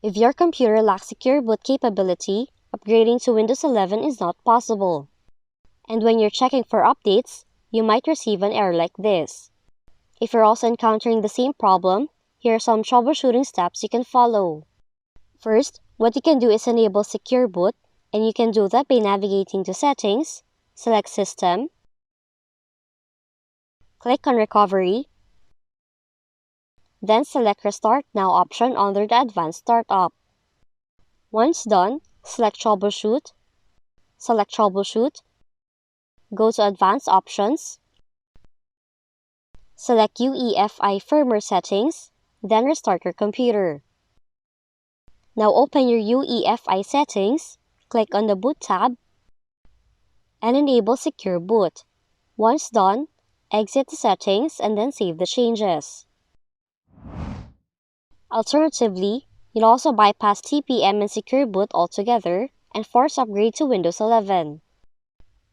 If your computer lacks secure boot capability, upgrading to Windows 11 is not possible. And when you're checking for updates, you might receive an error like this. If you're also encountering the same problem, here are some troubleshooting steps you can follow. First, what you can do is enable Secure Boot, and you can do that by navigating to Settings, select System, click on Recovery, then select Restart Now option under the Advanced Startup. Once done, select Troubleshoot, go to Advanced Options, select UEFI Firmware Settings, then restart your computer. Now open your UEFI settings, click on the Boot tab, and enable Secure Boot. Once done, exit the settings and then save the changes. Alternatively, you'll also bypass TPM and Secure Boot altogether and force upgrade to Windows 11.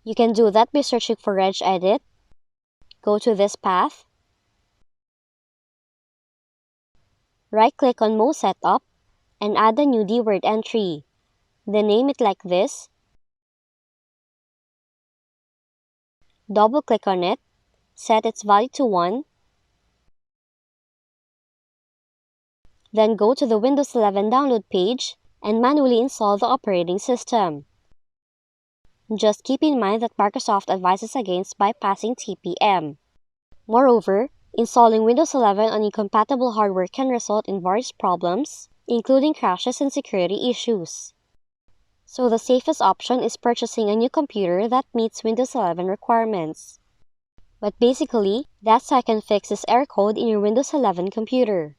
You can do that by searching for regedit, go to this path, right-click on Most Setup, and add a new dword entry. Then name it like this, double-click on it, set its value to 1, then go to the Windows 11 download page and manually install the operating system. Just keep in mind that Microsoft advises against bypassing TPM. Moreover, installing Windows 11 on incompatible hardware can result in various problems, including crashes and security issues. So the safest option is purchasing a new computer that meets Windows 11 requirements. But basically, that's how you can fix this error code in your Windows 11 computer.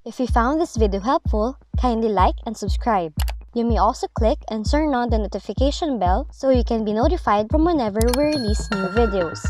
If you found this video helpful, kindly like and subscribe. You may also click and turn on the notification bell so you can be notified from whenever we release new videos.